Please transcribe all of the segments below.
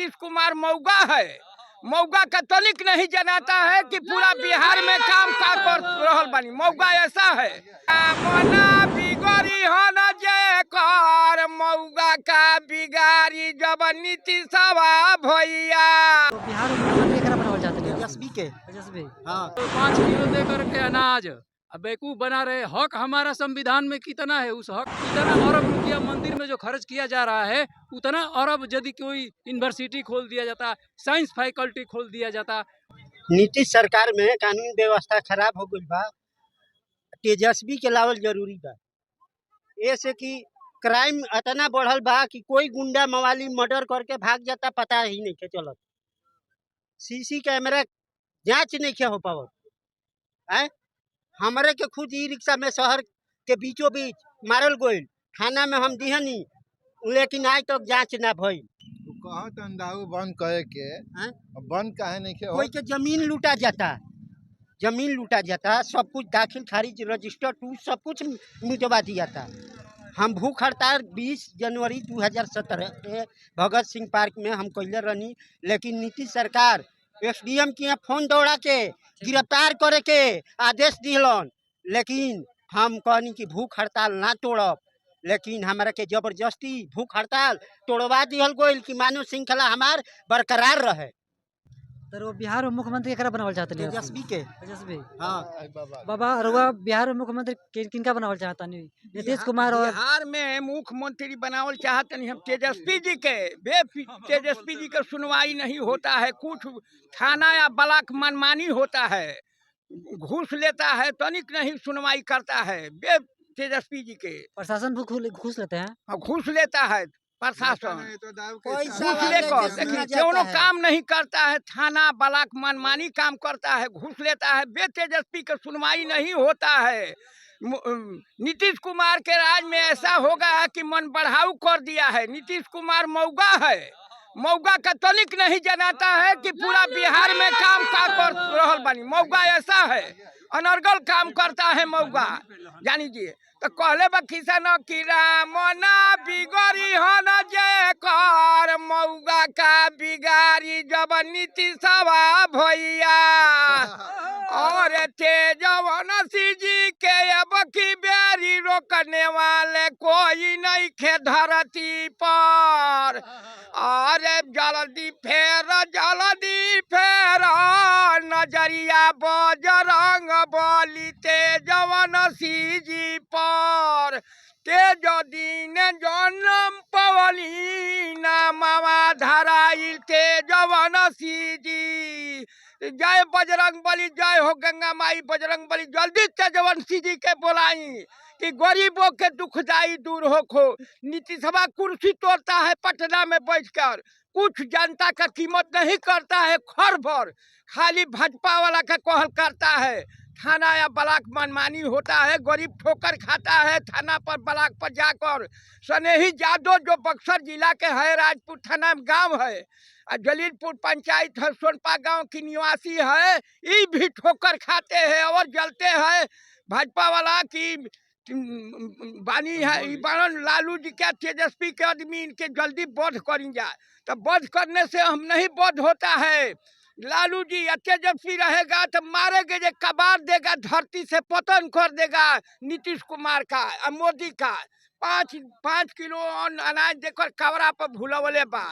नीतीश कुमार मौगा है। मौगा का तनिक नहीं जनाता है कि पूरा बिहार में काम का कर रहल बानी। मौगा ऐसा है मना बिगड़ी हो न जे कर मौगा का बिगाड़ी जब नीतीशवा भैया। तो बिहार में मुख्यमंत्री एकरा बनावल जात है तेजस्वी के। तेजस्वी। हाँ, 5 किलो दे करके अनाज अब बेवकूफ बना रहे। हक हमारा संविधान में कितना है, उस हक कितना अरब रुपया मंदिर में जो खर्च किया जा रहा है उतना अरब यदि कोई यूनिवर्सिटी खोल दिया जाता, साइंस फैकल्टी खोल दिया जाता। नीतीश सरकार में कानून व्यवस्था खराब हो गई बा। तेजस्वी के लावल जरूरी बा, ऐसे कि क्राइम इतना बढ़ल बा कि कोई गुंडा मवाली मर्डर करके भाग जाता पता ही नहीं के चलत। सीसी कैमरा जांच नहीं के हो पावत है। हमारे के खुद ई रिक्शा में शहर के बीचों बीच मारल गइल, थाना में हम दिहनी, लेकिन आज तक जांच ना भइल। कहत अंधाऊ बंद करे के बंद काहे नहीं के? कोई के जमीन लूटा जाता, सब कुछ दाखिल खारिज रजिस्टर टू सब कुछ मिटवा दिया था। हम भूख हड़ताल 20 जनवरी 2017 के भगत सिंह पार्क में हम कैले रहनी, लेकिन नीतीश सरकार एसडीएम के यहाँ फोन दौड़ा के गिरफ्तार करे के आदेश दिलन, लेकिन हम कहनी कि भूख हड़ताल ना तोड़ब, लेकिन हमारा के जबरदस्ती भूख हड़ताल तोड़वा दिहल गइल कि मानव श्रृंखला हमार बरकरार रहे। तो वो बिहार में मुख्यमंत्री एकरा बनावल जात है तेजस्वी के। तेजस्वी। हाँ बाबा रुआ बिहार में मुख्यमंत्री किनका बनावल चाहता नहीं? नीतीश कुमार और बिहार में मुख्यमंत्री बनावल चाहते नहीं हम तेजस्वी जी के। तेजस्वी जी का सुनवाई नहीं होता है, कुछ थाना या ब्लॉक मनमानी होता है, घूस लेता है, तनिक नहीं सुनवाई करता है। तेजस्वी जी के प्रशासन घूस लेते हैं। घूस लेता है प्रशासन, पैसा घूस लेकर, लेकिन क्यों काम नहीं करता है। थाना ब्लॉक मनमानी काम करता है, घूस लेता है। तेजस्वी का सुनवाई नहीं होता है। नीतीश कुमार के राज में ऐसा होगा कि मन बढ़ाऊ कर दिया है। नीतीश कुमार मौगा है। मौगा का तनिक नहीं जनाता है कि पूरा बिहार में काम का कर रहल बानी। मौगा ऐसा है, अनर्गल काम करता है मौगा, जानीजिए। तो कहले बा किसान की रामना बिगड़ी हो न जे कर मौगा का बिगाड़ी जब नीतीशवा भैया। और तेजवन जी के अब की बेरी रोकने वाले कोई नहीं खे धरती पर। अरे जल्दी फेर नजरिया बजरंग बली तेजवन जी पर। तेज दिन जन्म पवली नामवा धराइल तेजवन जी। जय बजरंग बली, जय हो गंगा माई बजरंग बली। जल्दी तेजवंशी जी के बोलाई कि गरीबों के दुखदाई दूर हो खो। नीतीशवा कुर्सी तोड़ता है पटना में बैठकर, कुछ जनता का कीमत नहीं करता है। खर भर खाली भाजपा वाला का कहल करता है। थाना या ब्लॉक मनमानी होता है, गरीब ठोकर खाता है थाना पर ब्लॉक पर जाकर। स्नेही यादव जो बक्सर जिला के है, राजपुर थाना गांव है, जलीलपुर पंचायत है, सोनपा गांव की निवासी है, ये भी ठोकर खाते हैं और जलते हैं। भाजपा वाला की बानी है बारन लालू जी क्या तेजस्वी के आदमी, इनके जल्दी बोध करी जाए। तो बोध करने से हम नहीं बोध होता है। लालू जी तेजस्वी रहेगा तो मारेंगे, जो कबाड़ देगा, धरती से पतन कर देगा नीतीश कुमार का और मोदी का। 5 किलो अनाज देकर कवरा पर भूलवले बा।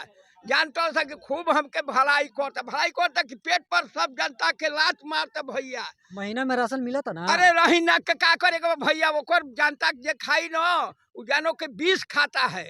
जानता सा कि खूब हमके भलाई करता कि पेट पर सब जनता के लात मारता भैया। महीना में राशन मिला था ना? अरे रही ना के का करेगा भैया, ओकर जनता जे खाई न उ जानो के 20 खाता है,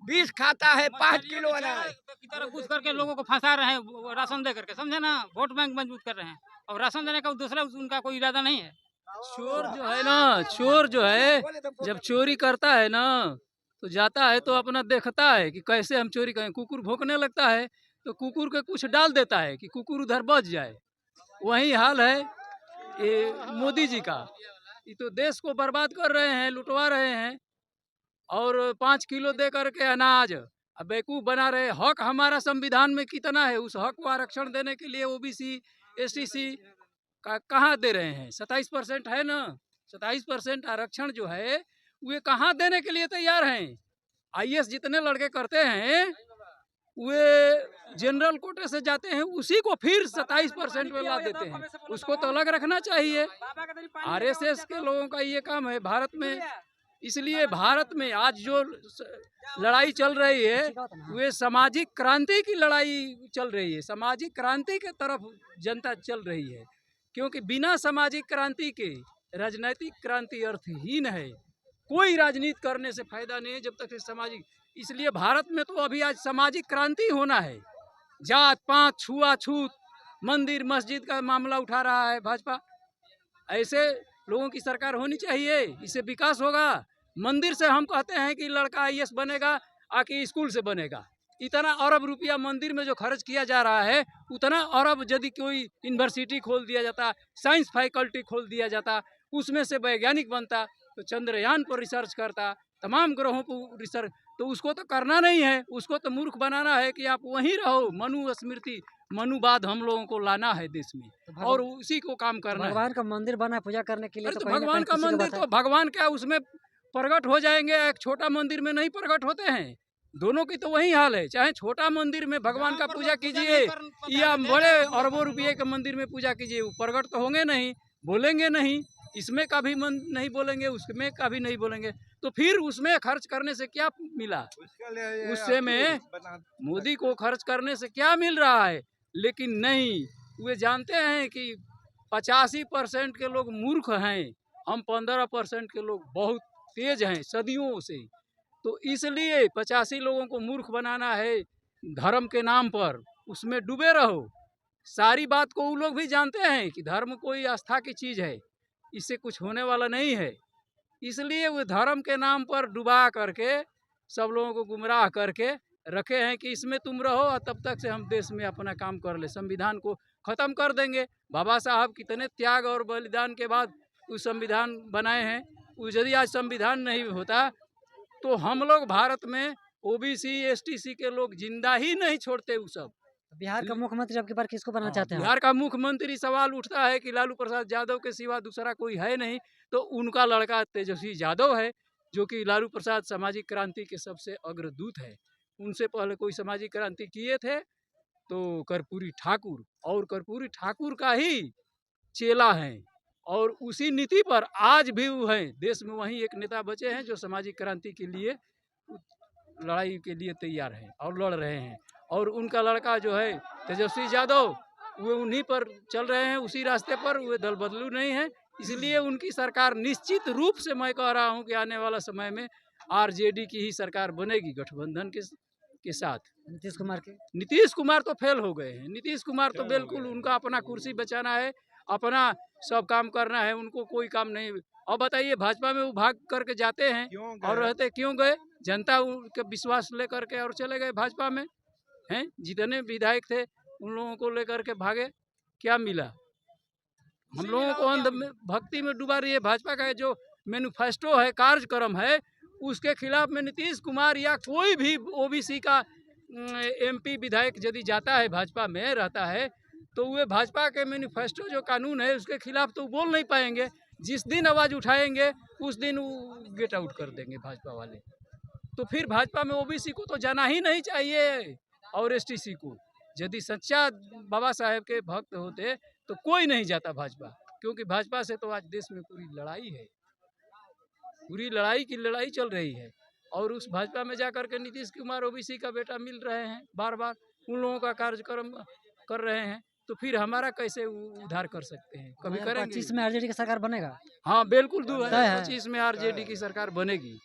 20 खाता है 5 किलो अनाज की तरह घुस करके लोगों को फंसा रहे हैं, राशन दे करके, समझे ना, वोट बैंक मजबूत कर रहे हैं। और राशन देने का दूसरा उनका कोई इरादा नहीं है। चोर जो है ना, चोर जो है जब चोरी करता है ना तो जाता है तो अपना देखता है कि कैसे हम चोरी करें। कुकुर भौंकने लगता है तो कुकुर के कुछ डाल देता है कि कुकुर उधर बच जाए। वही हाल है ये मोदी जी का। ये तो देश को बर्बाद कर रहे हैं, लुटवा रहे हैं। और 5 किलो दे करके अनाज अब बेवकूफ बना रहे। हक हमारा संविधान में कितना है, उस हक को आरक्षण देने के लिए ओबीसी एसटीसी का कहाँ दे रहे हैं? 27% है ना, 27% आरक्षण जो है वे कहाँ देने के लिए तैयार हैं? आईएएस जितने लड़के करते हैं वे जनरल कोटे से जाते हैं, उसी को फिर 27% में ला देते हैं। उसको तो अलग रखना चाहिए। आरएसएस के लोगों का ये काम है भारत में। इसलिए भारत में आज जो लड़ाई चल रही है वे सामाजिक क्रांति की लड़ाई चल रही है। सामाजिक क्रांति के तरफ जनता चल रही है, क्योंकि बिना सामाजिक क्रांति के राजनीतिक क्रांति अर्थहीन है। कोई राजनीति करने से फायदा नहीं है जब तक सामाजिक। इसलिए भारत में तो अभी आज सामाजिक क्रांति होना है। जात पात छुआछूत मंदिर मस्जिद का मामला उठा रहा है भाजपा। ऐसे लोगों की सरकार होनी चाहिए, इससे विकास होगा। मंदिर से हम कहते हैं कि लड़का आईएएस बनेगा, आके स्कूल से बनेगा। इतना अरब रुपया मंदिर में जो खर्च किया जा रहा है, उतना अरब यदि कोई यूनिवर्सिटी खोल दिया जाता, साइंस फैकल्टी खोल दिया जाता, उसमें से वैज्ञानिक बनता, तो चंद्रयान पर रिसर्च करता, तमाम ग्रहों पर रिसर्च। तो उसको तो करना नहीं है, उसको तो मूर्ख बनाना है कि आप वहीं रहो। मनुस्मृति मनुवाद हम लोगों को लाना है देश में, और उसी को काम करना है। भगवान का मंदिर बना है पूजा करने के लिए, अरे तो तो कहीं ना भगवान कहीं का किसी को मंदिर बताए। तो भगवान क्या उसमें प्रकट हो जाएंगे, एक छोटा मंदिर में नहीं प्रकट होते हैं। दोनों की तो वही हाल है। चाहे छोटा मंदिर में भगवान का पूजा कीजिए या बड़े अरबों रुपये के मंदिर में पूजा कीजिए, वो प्रकट तो होंगे नहीं, बोलेंगे नहीं। इसमें का भी मन नहीं बोलेंगे, उसमें का भी नहीं बोलेंगे, तो फिर उसमें खर्च करने से क्या मिला? उससे में मोदी को खर्च करने से क्या मिल रहा है? लेकिन नहीं, वे जानते हैं कि 85% के लोग मूर्ख हैं, हम 15% के लोग बहुत तेज हैं सदियों से। तो इसलिए 85 लोगों को मूर्ख बनाना है धर्म के नाम पर, उसमें डूबे रहो। सारी बात को वो लोग भी जानते हैं कि धर्म कोई आस्था की चीज़ है, इससे कुछ होने वाला नहीं है। इसलिए वो धर्म के नाम पर डुबा करके सब लोगों को गुमराह करके रखे हैं कि इसमें तुम रहो, और तब तक से हम देश में अपना काम कर ले, संविधान को ख़त्म कर देंगे। बाबा साहब कितने त्याग और बलिदान के बाद वो संविधान बनाए हैं। वो यदि आज संविधान नहीं होता तो हम लोग भारत में ओबीसी एसटीसी के लोग जिंदा ही नहीं छोड़ते। वो सब बिहार का मुख्यमंत्री अब की बार किसको बनाना चाहते हैं आप? बिहार का मुख्यमंत्री सवाल उठता है कि लालू प्रसाद यादव के सिवा दूसरा कोई है नहीं, तो उनका लड़का तेजस्वी यादव है, जो कि लालू प्रसाद सामाजिक क्रांति के सबसे अग्रदूत है। उनसे पहले कोई सामाजिक क्रांति किए थे तो कर्पूरी ठाकुर, और कर्पूरी ठाकुर का ही चेला है, और उसी नीति पर आज भी वो हैं। देश में वही एक नेता बचे हैं जो सामाजिक क्रांति के लिए लड़ाई के लिए तैयार हैं और लड़ रहे हैं। और उनका लड़का जो है तेजस्वी यादव, वे उन्हीं पर चल रहे हैं, उसी रास्ते पर, वे दल बदलू नहीं है। इसलिए उनकी सरकार निश्चित रूप से, मैं कह रहा हूं कि आने वाला समय में आरजेडी की ही सरकार बनेगी गठबंधन के साथ। नीतीश कुमार तो फेल हो गए हैं। नीतीश कुमार तो बिल्कुल, उनका अपना कुर्सी बचाना है, अपना सब काम करना है, उनको कोई काम नहीं। अब बताइए, भाजपा में वो भाग करके जाते हैं और रहते क्यों गए? जनता उनके विश्वास लेकर के और चले गए भाजपा में हैं। जितने विधायक थे उन लोगों को लेकर के भागे, क्या मिला? हम लोगों को अंध भक्ति में डुबा रही है। भाजपा का जो मैनिफेस्टो है, कार्यक्रम है, उसके खिलाफ में नीतीश कुमार या कोई भी ओबीसी का एमपी विधायक यदि जाता है, भाजपा में रहता है, तो वे भाजपा के मैनिफेस्टो जो कानून है उसके खिलाफ तो बोल नहीं पाएंगे। जिस दिन आवाज़ उठाएंगे उस दिन वो गेट आउट कर देंगे भाजपा वाले। तो फिर भाजपा में ओबीसी को तो जाना ही नहीं चाहिए, और एसटीसी को। यदि सच्चा बाबा साहेब के भक्त होते तो कोई नहीं जाता भाजपा, क्योंकि भाजपा से तो आज देश में पूरी लड़ाई है, पूरी लड़ाई की लड़ाई चल रही है। और उस भाजपा में जाकर के नीतीश कुमार ओबीसी का बेटा मिल रहे हैं, बार बार उन लोगों का कार्यक्रम कर रहे हैं, तो फिर हमारा कैसे उद्धार कर सकते हैं? कभी करेंगे? 2025 में आरजेडी की सरकार बनेगा? हाँ बिल्कुल, 2025 में आरजेडी की सरकार बनेगी।